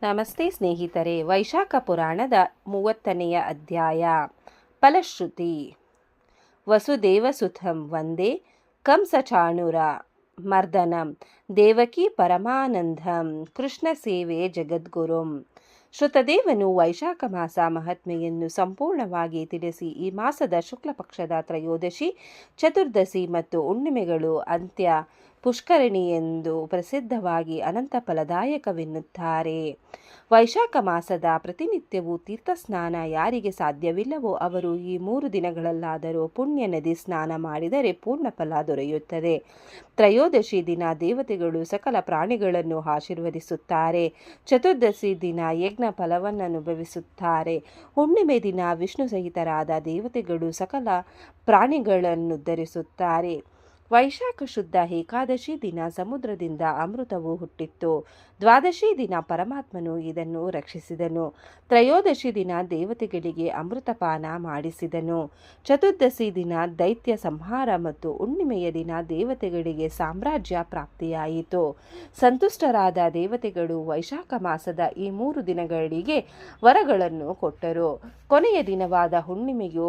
ನಮಸ್ತೆ ಸ್ನೇಹಿತರೆ. ವೈಶಾಖ ಪುರಾಣದ 30ನೆಯ ಅಧ್ಯಾಯ. ಫಲಶ್ರುತಿ. ವಸುದೇವಸುತಂ ವಂದೇ ಕಂಸಚಾಣೂರ ಮರ್ದನಂ ದೇವಕೀ ಪರಮಾನಂದಂ ಕೃಷ್ಣ ಸೇವೆ ಜಗದ್ಗುರುಂ. ಶ್ರುತದೇವನು ವೈಶಾಖ ಮಾಸ ಮಹಾತ್ಮೆಯನ್ನು ಸಂಪೂರ್ಣವಾಗಿ ತಿಳಿಸಿ ಈ ಮಾಸದ ಶುಕ್ಲ ಪಕ್ಷದ ತ್ರಯೋದಶಿ, ಚತುರ್ದಶಿ ಮತ್ತು ಹುಣ್ಣಿಮೆಗಳು ಅಂತ್ಯ ಪುಷ್ಕರಣಿ ಎಂದು ಪ್ರಸಿದ್ಧವಾಗಿ ಅನಂತ ಫಲದಾಯಕವೆನ್ನುತ್ತಾರೆ. ವೈಶಾಖ ಮಾಸದ ಪ್ರತಿನಿತ್ಯವೂ ತೀರ್ಥಸ್ನಾನ ಯಾರಿಗೆ ಸಾಧ್ಯವಿಲ್ಲವೋ ಅವರು ಈ 3 ದಿನಗಳಲ್ಲಾದರೂ ಪುಣ್ಯ ನದಿ ಸ್ನಾನ ಮಾಡಿದರೆ ಪೂರ್ಣ ಫಲ ದೊರೆಯುತ್ತದೆ. ತ್ರಯೋದಶಿ ದಿನ ದೇವತೆಗಳು ಸಕಲ ಪ್ರಾಣಿಗಳನ್ನು ಆಶೀರ್ವದಿಸುತ್ತಾರೆ. ಚತುರ್ದಶಿ ದಿನ ಯಜ್ಞ ಫಲವನ್ನು ಅನುಭವಿಸುತ್ತಾರೆ. ಹುಣ್ಣಿಮೆ ದಿನ ವಿಷ್ಣು ಸಹಿತರಾದ ದೇವತೆಗಳು ಸಕಲ ಪ್ರಾಣಿಗಳನ್ನು ಉದ್ಧರಿಸುತ್ತಾರೆ. ವೈಶಾಖ ಶುದ್ಧ ಏಕಾದಶಿ ದಿನ ಸಮುದ್ರದಿಂದ ಅಮೃತವು ಹುಟ್ಟಿತ್ತು. ದ್ವಾದಶಿ ದಿನ ಪರಮಾತ್ಮನು ಇದನ್ನು ರಕ್ಷಿಸಿದನು. ತ್ರಯೋದಶಿ ದಿನ ದೇವತೆಗಳಿಗೆ ಅಮೃತಪಾನ ಮಾಡಿಸಿದನು. ಚತುರ್ದಶಿ ದಿನ ದೈತ್ಯ ಸಂಹಾರ ಮತ್ತು ಹುಣ್ಣಿಮೆಯ ದಿನ ದೇವತೆಗಳಿಗೆ ಸಾಮ್ರಾಜ್ಯ ಪ್ರಾಪ್ತಿಯಾಯಿತು. ಸಂತುಷ್ಟರಾದ ದೇವತೆಗಳು ವೈಶಾಖ ಮಾಸದ ಈ 3 ದಿನಗಳಿಗೆ ವರಗಳನ್ನು ಕೊಟ್ಟರು. ಕೊನೆಯ ದಿನವಾದ ಹುಣ್ಣಿಮೆಯು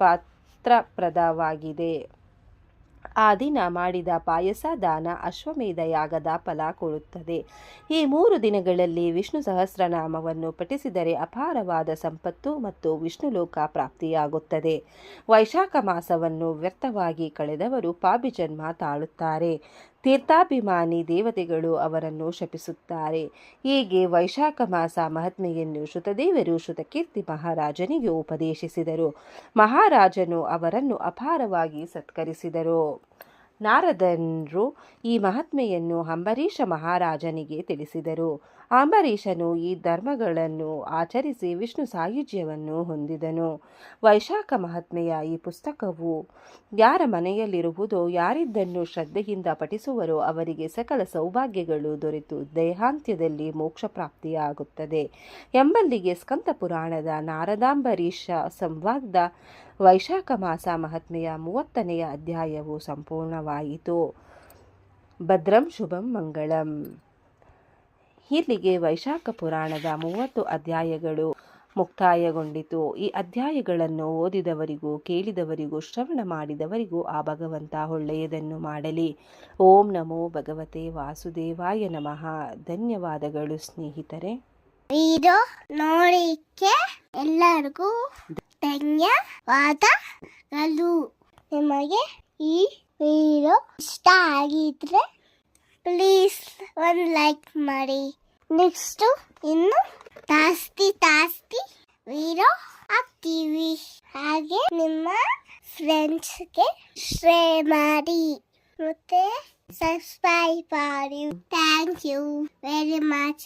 ಪಾತ್ರಪ್ರದವಾಗಿದೆ. ಆ ದಿನ ಮಾಡಿದ ಪಾಯಸ ದಾನ ಅಶ್ವಮೇಧ ಯಾಗದ ಫಲ ಕೊಡುತ್ತದೆ. ಈ 3 ದಿನಗಳಲ್ಲಿ ವಿಷ್ಣು ಸಹಸ್ರನಾಮವನ್ನು ಪಠಿಸಿದರೆ ಅಪಾರವಾದ ಸಂಪತ್ತು ಮತ್ತು ವಿಷ್ಣುಲೋಕ ಪ್ರಾಪ್ತಿಯಾಗುತ್ತದೆ. ವೈಶಾಖ ಮಾಸವನ್ನು ವ್ಯರ್ಥವಾಗಿ ಕಳೆದವರು ಪಾಪಿಜನ್ಮ ತಾಳುತ್ತಾರೆ. ತೀರ್ಥಾಭಿಮಾನಿ ದೇವತೆಗಳು ಅವರನ್ನು ಶಪಿಸುತ್ತಾರೆ. ಹೀಗೆ ವೈಶಾಖ ಮಾಸ ಮಹಾತ್ಮೆಯನ್ನು ಶ್ರುತದೇವರು ಶ್ರುತಕೀರ್ತಿ ಮಹಾರಾಜನಿಗೆ ಉಪದೇಶಿಸಿದರು. ಮಹಾರಾಜನು ಅವರನ್ನು ಅಪಾರವಾಗಿ ಸತ್ಕರಿಸಿದರು. ನಾರದರು ಈ ಮಹಾತ್ಮೆಯನ್ನು ಅಂಬರೀಷ ಮಹಾರಾಜನಿಗೆ ತಿಳಿಸಿದರು. ಅಂಬರೀಷನು ಈ ಧರ್ಮಗಳನ್ನು ಆಚರಿಸಿ ವಿಷ್ಣು ಸಾಯುಜ್ಯವನ್ನು ಹೊಂದಿದನು. ವೈಶಾಖ ಮಹಾತ್ಮೆಯ ಈ ಪುಸ್ತಕವು ಯಾರ ಮನೆಯಲ್ಲಿರುವುದೋ, ಯಾರಿದ್ದನ್ನು ಶ್ರದ್ಧೆಯಿಂದ ಪಠಿಸುವರೋ ಅವರಿಗೆ ಸಕಲ ಸೌಭಾಗ್ಯಗಳು ದೊರೆತು ದೇಹಾಂತ್ಯದಲ್ಲಿ ಮೋಕ್ಷ ಪ್ರಾಪ್ತಿಯಾಗುತ್ತದೆ ಎಂಬಲ್ಲಿಗೆ ಸ್ಕಂದ ಪುರಾಣದ ನಾರದಾಂಬರೀಷ ಸಂವಾದ ವೈಶಾಖ ಮಾಸ ಮಹಾತ್ಮೆಯ 30ನೆಯ ಅಧ್ಯಾಯವು ಸಂಪೂರ್ಣವಾಯಿತು. ಭದ್ರಂ ಶುಭಂ ಮಂಗಳಂ. ಇಲ್ಲಿಗೆ ವೈಶಾಖ ಪುರಾಣದ 30 ಅಧ್ಯಾಯಗಳು ಮುಕ್ತಾಯಗೊಂಡಿತು. ಈ ಅಧ್ಯಾಯಗಳನ್ನು ಓದಿದವರಿಗೂ ಕೇಳಿದವರಿಗೂ ಶ್ರವಣ ಮಾಡಿದವರಿಗೂ ಆ ಭಗವಂತ ಒಳ್ಳೆಯದನ್ನು ಮಾಡಲಿ. ಓಂ ನಮೋ ಭಗವತೆ ವಾಸುದೇವಾಯ ನಮಃ. ಧನ್ಯವಾದಗಳು ಸ್ನೇಹಿತರೆ. ವಿಡಿಯೋ ನೋಡಿಕ್ಕೆ ಎಲ್ಲರಿಗೂ ಧನ್ಯವಾದಗಳು. ನಿಮಗೆ ಈ ವಿಡಿಯೋ ಇಷ್ಟ ಆಗಿದ್ರೆ ಪ್ಲೀಸ್ ಒಂದು ಲೈಕ್ ಮಾಡಿ. ನೆಕ್ಸ್ಟ್ ಇನ್ನು ಜಾಸ್ತಿ ವಿಡಿಯೋ ಹಾಕ್ತೀವಿ. ಹಾಗೆ ನಿಮ್ಮ ಫ್ರೆಂಡ್ಸ್ಗೆ ಶೇರ್ ಮಾಡಿ ಮತ್ತೆ ಸಬ್ಸ್ಕ್ರೈಬ್ ಮಾಡಿ. Thank you very much.